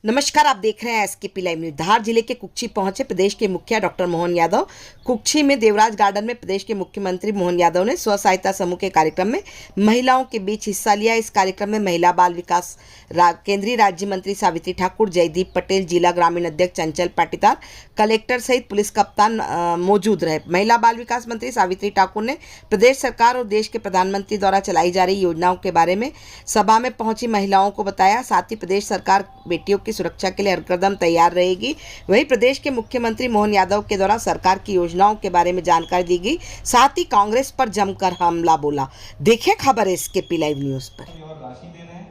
नमस्कार, आप देख रहे हैं एसकेपी लाइव न्यूज। धार जिले के कुक्षी पहुंचे प्रदेश के मुखिया डॉक्टर मोहन यादव। कुक्षी में देवराज गार्डन में प्रदेश के मुख्यमंत्री मोहन यादव ने स्व सहायता समूह के कार्यक्रम में महिलाओं के बीच हिस्सा लिया। इस कार्यक्रम में महिला बाल विकास केंद्रीय राज्य मंत्री सावित्री ठाकुर, जयदीप पटेल, जिला ग्रामीण अध्यक्ष चंचल पाटीदार, कलेक्टर सहित पुलिस कप्तान मौजूद रहे। महिला बाल विकास मंत्री सावित्री ठाकुर ने प्रदेश सरकार और देश के प्रधानमंत्री द्वारा चलाई जा रही योजनाओं के बारे में सभा में पहुंची महिलाओं को बताया। साथ ही प्रदेश सरकार बेटियों की सुरक्षा के लिए हर कदम तैयार रहेगी। वहीं प्रदेश के मुख्यमंत्री मोहन यादव के द्वारा सरकार की योजनाओं के बारे में जानकारी दी गई। साथ ही कांग्रेस पर जमकर हमला बोला। देखिए खबर एसकेपी लाइव न्यूज पर। राशि दे रहे हैं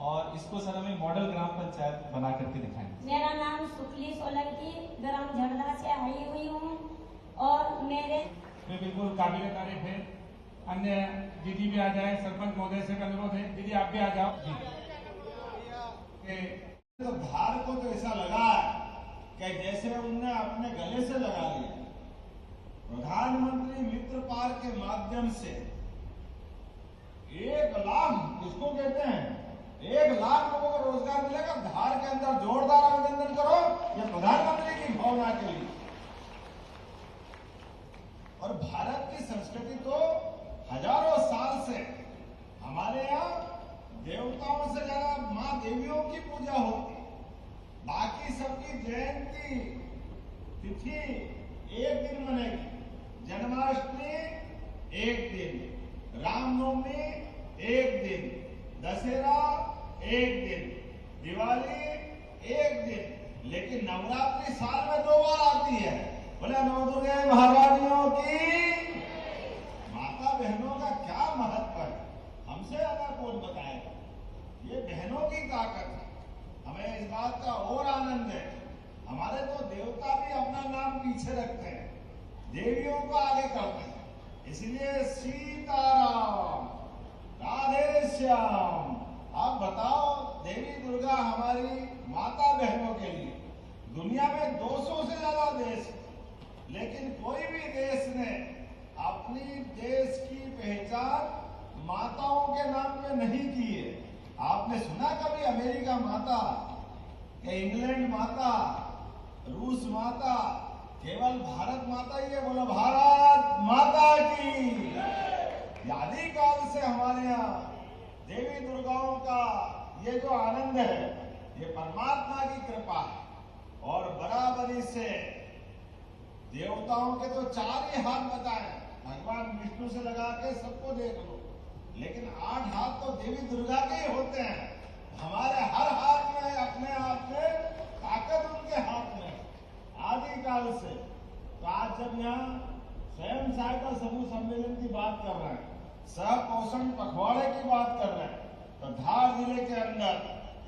और इसको सर हमें मॉडल ग्राम पंचायत बना करके दिखाएंगे। मेरा नाम सुखली सोलंकी, ग्राम झड़दा से आई हुई हूँ और मेरे बिल्कुल काबिल तारीफ है। अन्य दीदी भी आ जाए, सरपंच महोदय से अनुरोध है, दीदी आप भी आ जाओ। तो धार को तो ऐसा लगा कि जैसे उनने अपने गले से लगा लिया। प्रधानमंत्री मित्र पार्क के माध्यम से 1 लाख, इसको कहते हैं 1 लाख लोगों को रोजगार मिलेगा। धार के अंदर जोरदार अभिनंदन करो ये प्रधानमंत्री की भावना के लिए। और भारत की संस्कृति तो हजारों साल से हमारे यहाँ देवताओं से ज्यादा माँ देवियों की पूजा होती है। बाकी सबकी जयंती तिथि एक दिन मनेगी। जन्माष्टमी एक दिन, रामनवमी एक दिन, दशहरा एक दिन, दिवाली एक दिन, लेकिन नवरात्रि साल में 2 बार आती है। बोले नवदुर्गा महारानियों की। माता बहनों का क्या महत्व है हमसे ज्यादा कौन बताएगा। ये बहनों की ताकत है। हमें इस बात का और आनंद है। हमारे तो देवता भी अपना नाम पीछे रखते हैं, देवियों को आगे करते हैं। इसलिए सीताराम, राधे श्याम। आप बताओ, देवी दुर्गा हमारी माता बहनों के लिए दुनिया में 200 से ज्यादा देश, लेकिन कोई भी देश ने अपनी देश की पहचान माताओं के नाम पे नहीं की है। आपने सुना कभी अमेरिका माता या इंग्लैंड माता, रूस माता? केवल भारत माता ही है। बोलो भारत माता की। आदिकाल से हमारे यहाँ देवी दुर्गाओं का ये जो आनंद है ये परमात्मा की कृपा है। और बराबरी से देवताओं के तो 4 ही हाथ बताए, भगवान विष्णु से लगा के सबको देख लो, लेकिन 8 हाथ तो देवी दुर्गा के ही होते हैं। हमारे हर हाथ में अपने आप में ताकत उनके हाथ में आदिकाल से। तो आज जब यहाँ स्वयं सहायता समूह सम्मेलन की बात कर रहे हैं, सहपोषण पखवाड़े की बात कर रहे हैं, तो धार जिले के अंदर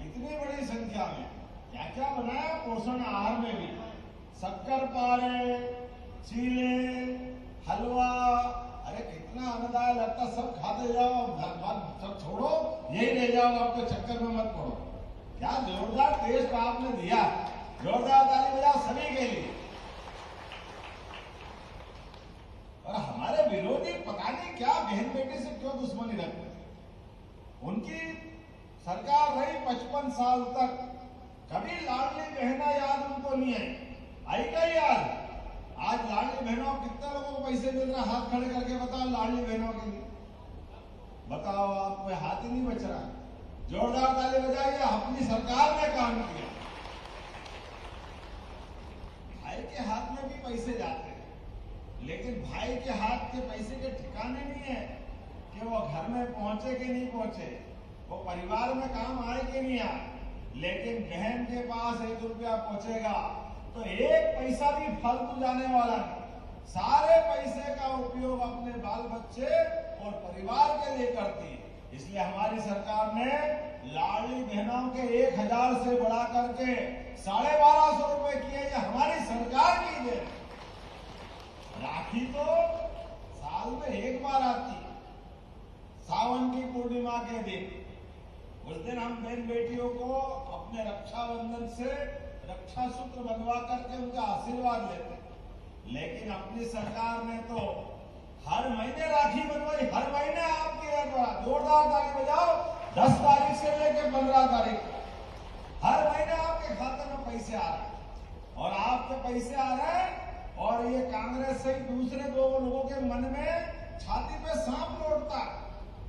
इतनी बड़ी संख्या में क्या क्या बनाया पोषण आहार में भी। शक्कर पारे, चीले, हलवा, अरे कितना आनंद लगता। सब खाते जाओ, सब छोड़ो, यही ले जाओ, आपको चक्कर में मत पड़ो। क्या जोरदार टेस्ट आपने दिया। जोरदार ताली बजाओ सभी के लिए। और हमारे विरोधी पता नहीं क्या बहन बेटी से क्यों दुश्मनी रखते हैं। उनकी सरकार रही 55 साल तक, कभी लाडली बहना याद उनको नहीं आई क्या याद? आज लाडली बहनों कितने लोगों को पैसे मिल रहा? हाथ खड़े करके बताओ लाडली बहनों के लिए। बताओ, आप में हाथ ही नहीं बच रहा। जोरदार ताली बजाइए। अपनी सरकार ने काम किया। भाई के हाथ में भी पैसे जाते हैं, लेकिन भाई के हाथ के पैसे के ठिकाने नहीं है कि वो घर में पहुंचे कि नहीं पहुंचे, वो परिवार में काम आए कि नहीं आए। लेकिन बहन के पास 1 रुपया पहुंचेगा तो 1 पैसा भी फालतू जाने वाला नहीं। सारे पैसे का उपयोग अपने बाल बच्चे और परिवार के लिए करती है। इसलिए हमारी सरकार ने लाडली बहनों के 1000 से बढ़ा करके 1250 रुपए किए। ये हमारी सरकार की देन। राखी तो साल में 1 बार आती है, सावन की पूर्णिमा के दिन। उस दिन हम बहन बेटियों को अपने रक्षाबंधन से रक्षा सूत्र बनवा करके उनका आशीर्वाद लेते हैं। लेकिन अपनी सरकार ने तो हर महीने राखी बनवाई। हर महीने आपके द्वारा जोरदार ताली बजाओ। 10 तारीख से लेकर 15 तारीख हर महीने आपके से पैसे आ रहे हैं और ये कांग्रेस से दूसरे दो लोगों के मन में छाती पे सांप लौटता,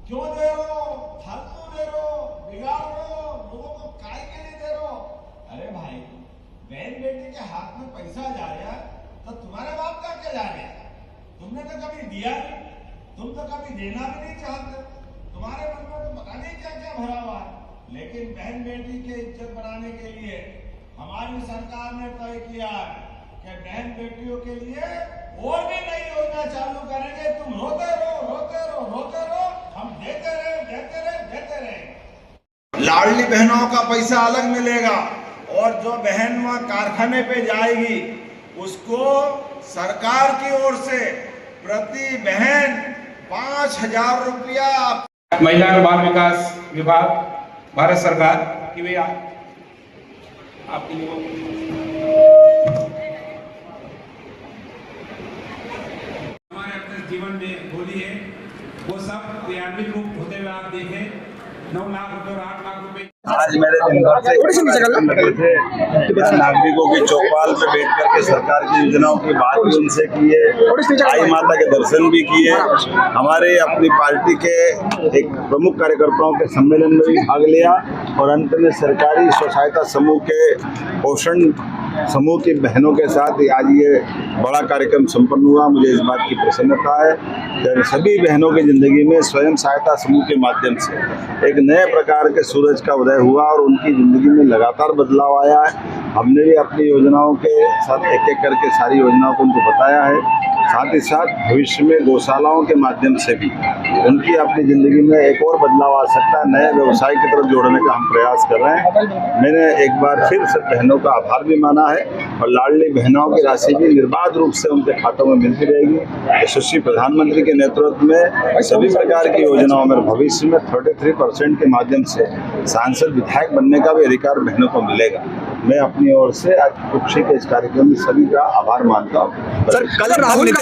क्यों दे रहे हो, फालतू दे रहे हो, बिगाड़ रहे हो, लोगों को काय के लिए दे रहे हो। अरे भाई, बहन बेटी के हाथ में पैसा जा रहा है तो तुम्हारे बाप का क्या जा रहा है? तुमने तो कभी दिया नहीं, तुम तो कभी देना भी नहीं चाहते, तुम्हारे मन में तो पता नहीं क्या क्या भरा हुआ है। लेकिन बहन बेटी के इज्जत बनाने के लिए हमारी सरकार ने तय किया है कि बहन बेटियों के लिए और भी नई योजना चालू करेंगे। तुम रोते रहो, रोते रहो, रोते रहो, हम देते रहे, देते रहे, देते रहे। लाडली बहनों का पैसा अलग मिलेगा और जो बहन वहां कारखाने पे जाएगी उसको सरकार की ओर से प्रति बहन 5,000 रुपया। महिला और बाल विकास विभाग, भारत सरकार की भी आपके लिए हमारे अपने जीवन में होली है, वो सब क्रियान्वित रूप होते हुए आप देखें। 9 लाख रुपए और 8 लाख रुपए आज मेरे दिन भर से लगे थे, नागरिकों की चौपाल पे बैठ करके सरकार की योजनाओं की बात भी उनसे की है, आई माता के दर्शन भी किए। हमारे अपनी पार्टी के एक प्रमुख कार्यकर्ताओं के सम्मेलन में भी भाग लिया और अंत में सरकारी स्व सहायता समूह के पोषण समूह की बहनों के साथ आज ये बड़ा कार्यक्रम संपन्न हुआ। मुझे इस बात की प्रसन्नता है कि सभी बहनों की जिंदगी में स्वयं सहायता समूह के माध्यम से एक नए प्रकार के सूरज का उदय हुआ और उनकी जिंदगी में लगातार बदलाव आया है। हमने भी अपनी योजनाओं के साथ एक एक करके सारी योजनाओं को उनको बताया है। साथ ही साथ भविष्य में गौशालाओं के माध्यम से भी उनकी अपनी जिंदगी में एक और बदलाव आ सकता है, नए व्यवसाय की तरफ जोड़ने का हम प्रयास कर रहे हैं। मैंने एक बार फिर से बहनों का आभार भी माना है और लाडली बहनों की राशि भी निर्बाध रूप से उनके खातों में मिलती रहेगी। यशस्वी प्रधानमंत्री के नेतृत्व में सभी प्रकार की योजनाओं में भविष्य में 33% के माध्यम से सांसद विधायक बनने का भी अधिकार बहनों को मिलेगा। मैं अपनी ओर से आज कुक्षी के इस कार्यक्रम में सभी का आभार मानता हूँ। सर, कल राहुल